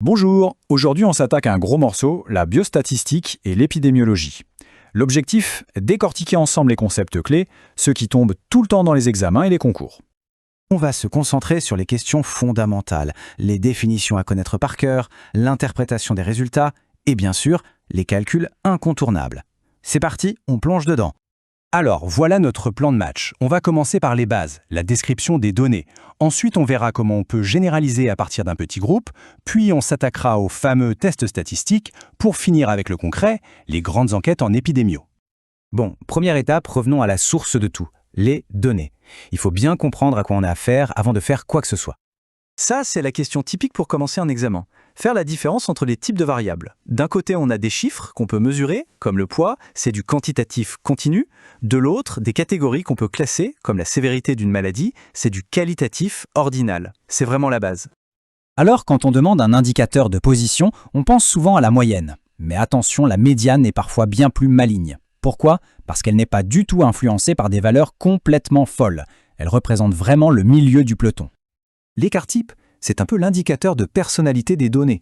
Bonjour, aujourd'hui on s'attaque à un gros morceau, la biostatistique et l'épidémiologie. L'objectif, décortiquer ensemble les concepts clés, ceux qui tombent tout le temps dans les examens et les concours. On va se concentrer sur les questions fondamentales, les définitions à connaître par cœur, l'interprétation des résultats et bien sûr, les calculs incontournables. C'est parti, on plonge dedans. Alors, voilà notre plan de match. On va commencer par les bases, la description des données. Ensuite, on verra comment on peut généraliser à partir d'un petit groupe, puis on s'attaquera aux fameux tests statistiques, pour finir avec le concret, les grandes enquêtes en épidémio. Bon, première étape, revenons à la source de tout, les données. Il faut bien comprendre à quoi on a affaire avant de faire quoi que ce soit. Ça, c'est la question typique pour commencer un examen. Faire la différence entre les types de variables. D'un côté, on a des chiffres qu'on peut mesurer, comme le poids, c'est du quantitatif continu. De l'autre, des catégories qu'on peut classer, comme la sévérité d'une maladie, c'est du qualitatif ordinal. C'est vraiment la base. Alors, quand on demande un indicateur de position, on pense souvent à la moyenne. Mais attention, la médiane est parfois bien plus maligne. Pourquoi ? Parce qu'elle n'est pas du tout influencée par des valeurs complètement folles. Elle représente vraiment le milieu du peloton. L'écart type, c'est un peu l'indicateur de personnalité des données.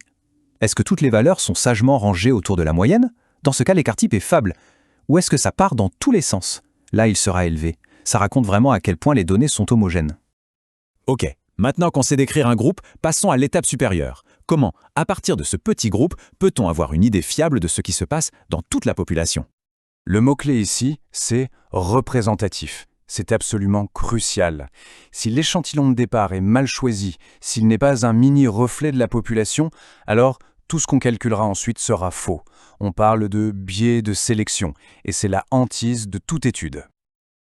Est-ce que toutes les valeurs sont sagement rangées autour de la moyenne ? Dans ce cas, l'écart type est faible. Ou est-ce que ça part dans tous les sens ? Là, il sera élevé. Ça raconte vraiment à quel point les données sont homogènes. Ok, maintenant qu'on sait décrire un groupe, passons à l'étape supérieure. Comment, à partir de ce petit groupe, peut-on avoir une idée fiable de ce qui se passe dans toute la population ? Le mot-clé ici, c'est représentatif. C'est absolument crucial. Si l'échantillon de départ est mal choisi, s'il n'est pas un mini-reflet de la population, alors tout ce qu'on calculera ensuite sera faux. On parle de biais de sélection, et c'est la hantise de toute étude.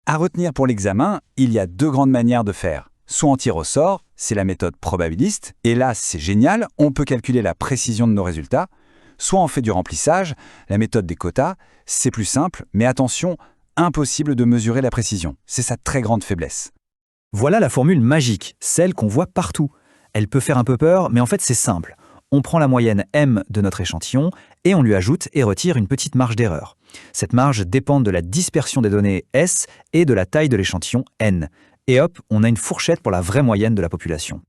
À retenir pour l'examen, il y a deux grandes manières de faire. Soit on tire au sort, c'est la méthode probabiliste, et là c'est génial, on peut calculer la précision de nos résultats. Soit on fait du remplissage, la méthode des quotas, c'est plus simple, mais attention, impossible de mesurer la précision. C'est sa très grande faiblesse. Voilà la formule magique, celle qu'on voit partout. Elle peut faire un peu peur, mais en fait c'est simple. On prend la moyenne M de notre échantillon et on lui ajoute et retire une petite marge d'erreur. Cette marge dépend de la dispersion des données S et de la taille de l'échantillon N. Et hop, on a une fourchette pour la vraie moyenne de la population.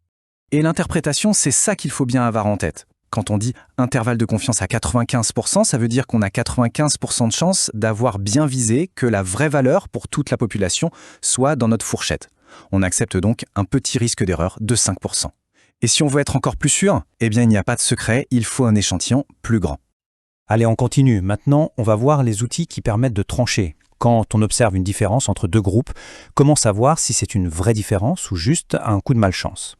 Et l'interprétation, c'est ça qu'il faut bien avoir en tête. Quand on dit intervalle de confiance à 95%, ça veut dire qu'on a 95% de chance d'avoir bien visé que la vraie valeur pour toute la population soit dans notre fourchette. On accepte donc un petit risque d'erreur de 5%. Et si on veut être encore plus sûr, eh bien il n'y a pas de secret, il faut un échantillon plus grand. Allez, on continue. Maintenant, on va voir les outils qui permettent de trancher. Quand on observe une différence entre deux groupes, comment savoir si c'est une vraie différence ou juste un coup de malchance ?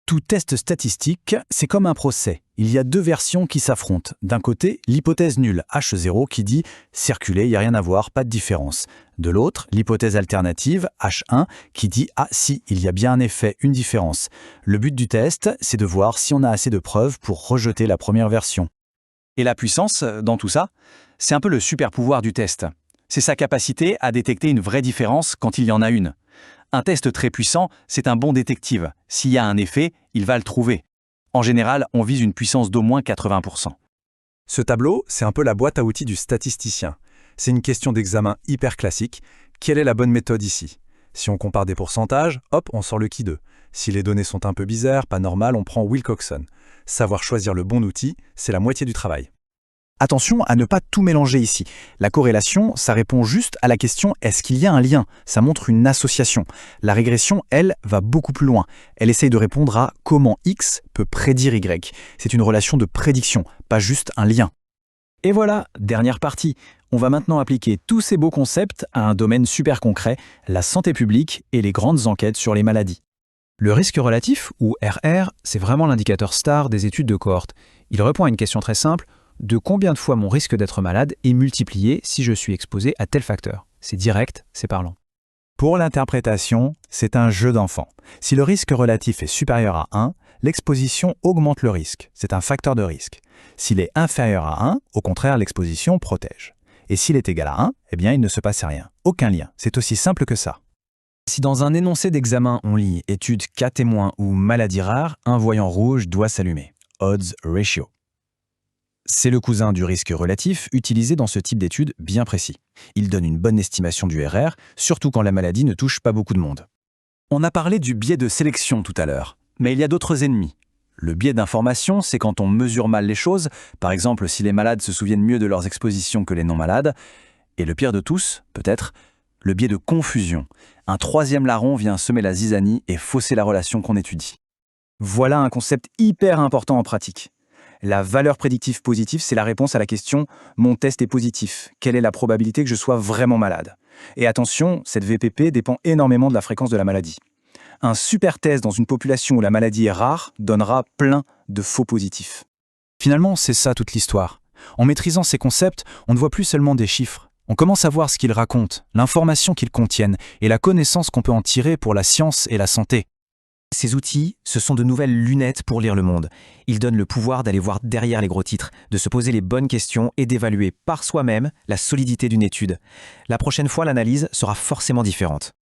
Tout test statistique, c'est comme un procès. Il y a deux versions qui s'affrontent. D'un côté, l'hypothèse nulle H0 qui dit « circuler, il n'y a rien à voir, pas de différence ». De l'autre, l'hypothèse alternative H1 qui dit « ah si, il y a bien un effet, une différence ». Le but du test, c'est de voir si on a assez de preuves pour rejeter la première version. Et la puissance, dans tout ça, c'est un peu le super pouvoir du test. C'est sa capacité à détecter une vraie différence quand il y en a une. Un test très puissant, c'est un bon détective. S'il y a un effet, il va le trouver. En général, on vise une puissance d'au moins 80%. Ce tableau, c'est un peu la boîte à outils du statisticien. C'est une question d'examen hyper classique. Quelle est la bonne méthode ici ? Si on compare des pourcentages, hop, on sort le qui d'eux. Si les données sont un peu bizarres, pas normales, on prend Wilcoxon. Savoir choisir le bon outil, c'est la moitié du travail. Attention à ne pas tout mélanger ici. La corrélation, ça répond juste à la question « est-ce qu'il y a un lien ?» Ça montre une association. La régression, elle, va beaucoup plus loin. Elle essaye de répondre à « comment X peut prédire Y ?» C'est une relation de prédiction, pas juste un lien. Et voilà, dernière partie. On va maintenant appliquer tous ces beaux concepts à un domaine super concret, la santé publique et les grandes enquêtes sur les maladies. Le risque relatif, ou RR, c'est vraiment l'indicateur star des études de cohorte. Il répond à une question très simple. De combien de fois mon risque d'être malade est multiplié si je suis exposé à tel facteur. C'est direct, c'est parlant. Pour l'interprétation, c'est un jeu d'enfant. Si le risque relatif est supérieur à 1, l'exposition augmente le risque. C'est un facteur de risque. S'il est inférieur à 1, au contraire, l'exposition protège. Et s'il est égal à 1, eh bien, il ne se passe rien. Aucun lien. C'est aussi simple que ça. Si dans un énoncé d'examen on lit « étude cas témoin » ou « maladie rare », un voyant rouge doit s'allumer. Odds ratio. C'est le cousin du risque relatif utilisé dans ce type d'étude bien précis. Il donne une bonne estimation du RR, surtout quand la maladie ne touche pas beaucoup de monde. On a parlé du biais de sélection tout à l'heure, mais il y a d'autres ennemis. Le biais d'information, c'est quand on mesure mal les choses, par exemple si les malades se souviennent mieux de leurs expositions que les non-malades. Et le pire de tous, peut-être, le biais de confusion. Un troisième larron vient semer la zizanie et fausser la relation qu'on étudie. Voilà un concept hyper important en pratique. La valeur prédictive positive, c'est la réponse à la question « mon test est positif, quelle est la probabilité que je sois vraiment malade ?» Et attention, cette VPP dépend énormément de la fréquence de la maladie. Un super test dans une population où la maladie est rare donnera plein de faux positifs. Finalement, c'est ça toute l'histoire. En maîtrisant ces concepts, on ne voit plus seulement des chiffres. On commence à voir ce qu'ils racontent, l'information qu'ils contiennent et la connaissance qu'on peut en tirer pour la science et la santé. Ces outils, ce sont de nouvelles lunettes pour lire le monde. Ils donnent le pouvoir d'aller voir derrière les gros titres, de se poser les bonnes questions et d'évaluer par soi-même la solidité d'une étude. La prochaine fois, l'analyse sera forcément différente.